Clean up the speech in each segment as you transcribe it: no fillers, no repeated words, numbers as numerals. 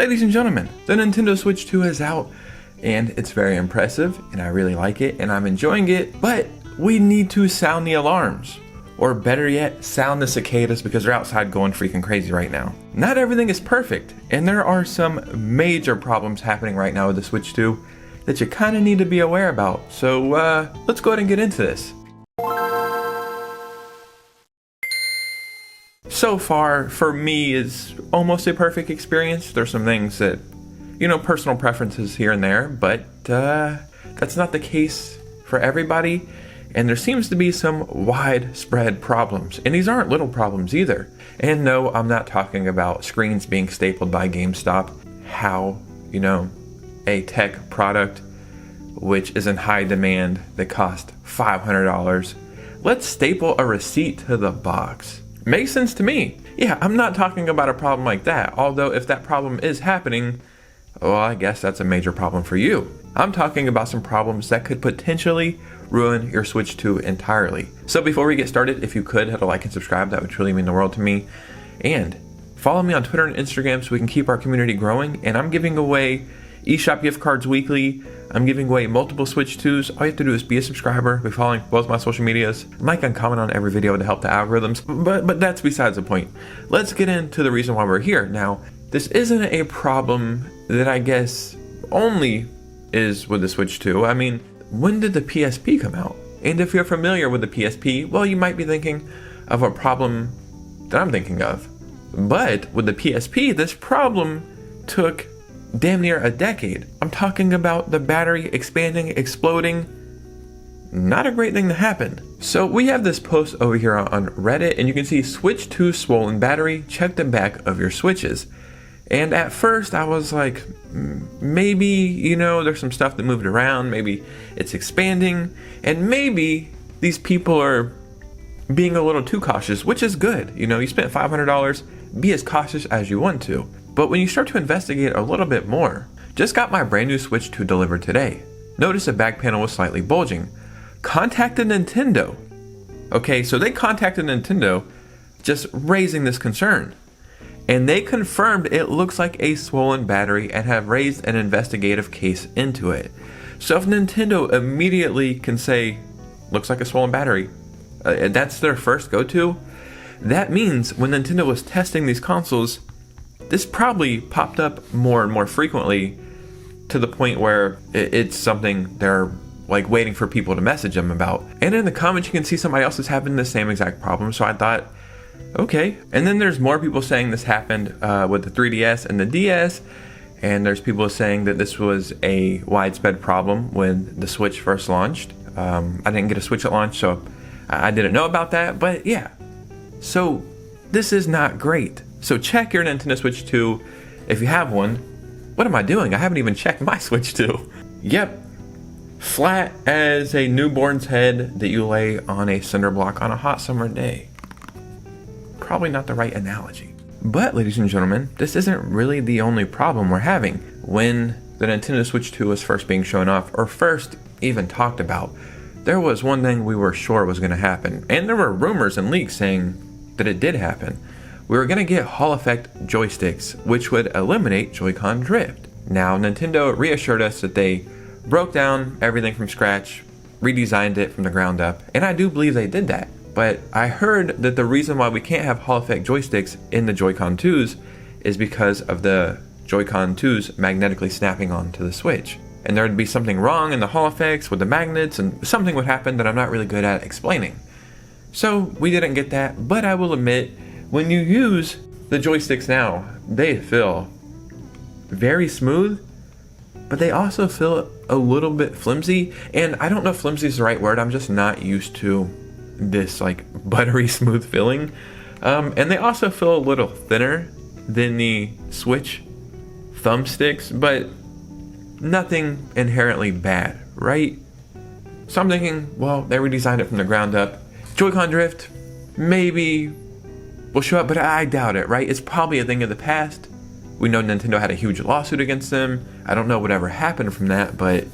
ladies and gentlemen, the Nintendo Switch 2 is out, and it's very impressive, and I really like it, and I'm enjoying it, but we need to sound the alarms. Or better yet, sound the cicadas because they're outside going freaking crazy right now. Not everything is perfect, and there are some major problems happening right now with the Switch 2 that you kind of need to be aware about. So let's go ahead and get into this. So far, for me, is almost a perfect experience. There's some things that, personal preferences here and there, but that's not the case for everybody. And there seems to be some widespread problems. And these aren't little problems either. And no, I'm not talking about screens being stapled by GameStop. How, a tech product which is in high demand that cost $500. Let's staple a receipt to the box. Makes sense to me. Yeah, I'm not talking about a problem like that. Although if that problem is happening, well, I guess that's a major problem for you. I'm talking about some problems that could potentially ruin your Switch 2 entirely. So before we get started, if you could hit a like and subscribe, that would truly mean the world to me. And follow me on Twitter and Instagram so we can keep our community growing. And I'm giving away eShop gift cards weekly. I'm giving away multiple Switch 2s. All you have to do is be a subscriber, be following both my social medias, like and comment on every video to help the algorithms, but that's besides the point. Let's get into the reason why we're here. Now, this isn't a problem that I guess only is with the Switch 2. I mean, when did the PSP come out? And if you're familiar with the PSP, well, you might be thinking of a problem that I'm thinking of. But with the PSP, this problem took damn near a decade. I'm talking about the battery expanding, exploding. Not a great thing to happen. So we have this post over here on Reddit, and you can see Switch 2 swollen battery, check the back of your Switches. And at first I was like, maybe, there's some stuff that moved around, maybe it's expanding, and maybe these people are being a little too cautious, which is good. You spent $500, be as cautious as you want to. But when you start to investigate a little bit more, just got my brand new Switch 2 delivered today. Notice the back panel was slightly bulging. Contacted Nintendo. Okay, so they contacted Nintendo just raising this concern. And they confirmed it looks like a swollen battery and have raised an investigative case into it. So if Nintendo immediately can say, looks like a swollen battery, that's their first go-to, that means when Nintendo was testing these consoles, this probably popped up more and more frequently to the point where it's something they're like waiting for people to message them about. And in the comments you can see somebody else is having the same exact problem, so I thought, okay. And then there's more people saying this happened with the 3DS and the DS, and there's people saying that this was a widespread problem when the Switch first launched. I didn't get a Switch at launch, so I didn't know about that, but yeah. So this is not great. So check your Nintendo Switch 2 if you have one. What am I doing? I haven't even checked my Switch 2. Yep. Flat as a newborn's head that you lay on a cinder block on a hot summer day. Probably not the right analogy. But ladies and gentlemen, this isn't really the only problem we're having. When the Nintendo Switch 2 was first being shown off, or first even talked about, there was one thing we were sure was going to happen. And there were rumors and leaks saying that it did happen. We were going to get Hall effect joysticks, which would eliminate JoyCon Drift. Now, Nintendo reassured us that they broke down everything from scratch, redesigned it from the ground up, and I do believe they did that. But I heard that the reason why we can't have Hall effect joysticks in the JoyCon 2s is because of the JoyCon 2s magnetically snapping onto the Switch. And there would be something wrong in the Hall effects with the magnets, and something would happen that I'm not really good at explaining. So we didn't get that, but I will admit, when you use the joysticks now, they feel very smooth, but they also feel a little bit flimsy. And I don't know if flimsy is the right word, I'm just not used to this like buttery smooth feeling. And they also feel a little thinner than the Switch thumbsticks, but nothing inherently bad, right? So I'm thinking, well, they redesigned it from the ground up. JoyCon Drift, maybe will show up, but I doubt it, right? It's probably a thing of the past. We know Nintendo had a huge lawsuit against them. I don't know whatever happened from that, but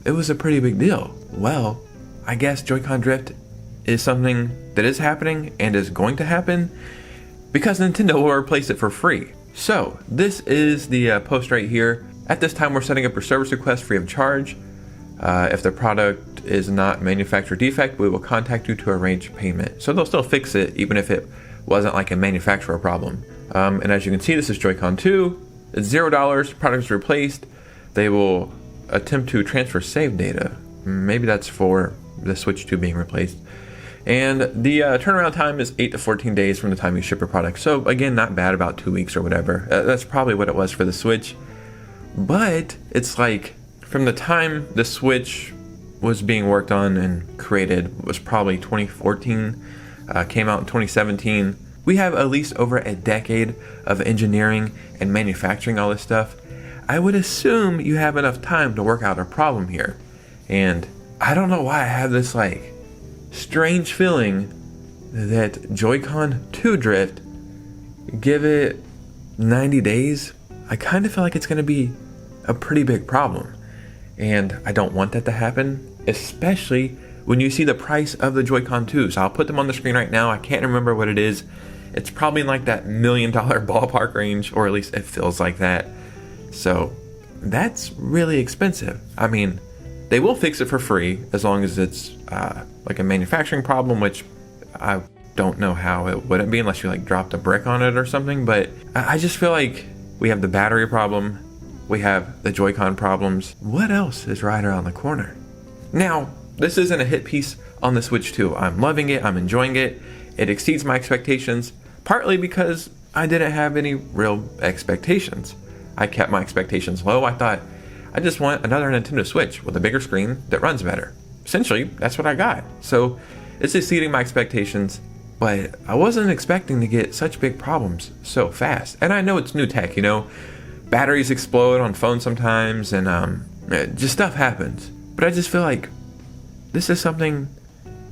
it was a pretty big deal. Well, I guess JoyCon Drift is something that is happening and is going to happen because Nintendo will replace it for free. So this is the post right here. At this time, we're setting up your service request free of charge. If the product is not manufacturer defect, we will contact you to arrange payment. So they'll still fix it even if it wasn't like a manufacturer problem. And as you can see, this is JoyCon 2. It's $0. Product is replaced. They will attempt to transfer save data. Maybe that's for the Switch 2 being replaced. And the turnaround time is 8 to 14 days from the time you ship your product. So again, not bad, about 2 weeks or whatever. That's probably what it was for the Switch. But it's like from the time the Switch was being worked on and created was probably 2014, came out in 2017. We have at least over a decade of engineering and manufacturing all this stuff. I would assume you have enough time to work out a problem here. And I don't know why I have this like strange feeling that JoyCon 2 Drift, give it 90 days, I kind of feel like it's going to be a pretty big problem. And I don't want that to happen, especially when you see the price of the JoyCon 2. So I'll put them on the screen right now. I can't remember what it is. It's probably in like that $1 million ballpark range, or at least it feels like that. So that's really expensive. I mean, they will fix it for free as long as it's like a manufacturing problem, which I don't know how it wouldn't be unless you like dropped a brick on it or something. But I just feel like we have the battery problem, we have the Joy-Con problems. What else is right around the corner? Now, this isn't a hit piece on the Switch 2. I'm loving it, I'm enjoying it. It exceeds my expectations, partly because I didn't have any real expectations. I kept my expectations low. I thought, I just want another Nintendo Switch with a bigger screen that runs better. Essentially, that's what I got. So it's exceeding my expectations, but I wasn't expecting to get such big problems so fast. And I know it's new tech, you know, batteries explode on phones sometimes, and just stuff happens. But I just feel like this is something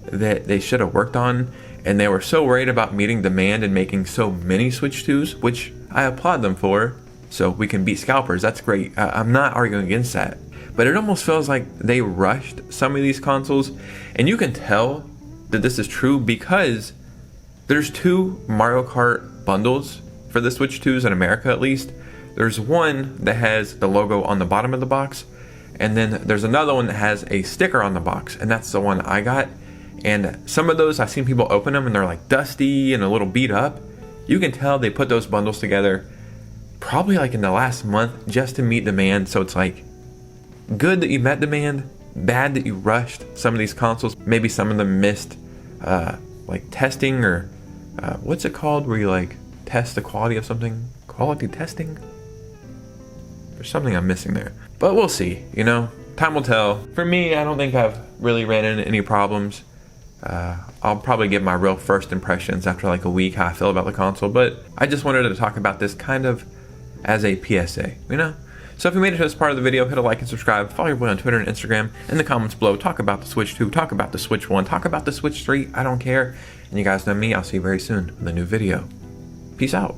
that they should have worked on, and they were so worried about meeting demand and making so many Switch 2s, which I applaud them for. So we can beat scalpers, that's great. I'm not arguing against that. But it almost feels like they rushed some of these consoles. And you can tell that this is true because there's 2 Mario Kart bundles for the Switch 2s in America at least. There's one that has the logo on the bottom of the box. And then there's another one that has a sticker on the box. And that's the one I got. And some of those, I've seen people open them and they're like dusty and a little beat up. You can tell they put those bundles together probably like in the last month just to meet demand. So it's like good that you met demand, bad that you rushed some of these consoles. Maybe some of them missed like testing, or what's it called where you like test the quality of something? Quality testing? There's something I'm missing there. But we'll see, you know, time will tell. For me, I don't think I've really ran into any problems. I'll probably give my real first impressions after like a week how I feel about the console, but I just wanted to talk about this kind of as a PSA, you know? So if you made it to this part of the video, hit a like and subscribe, follow your boy on Twitter and Instagram. In the comments below, talk about the Switch 2, talk about the Switch 1, talk about the Switch 3, I don't care. And you guys know me, I'll see you very soon with a new video. Peace out.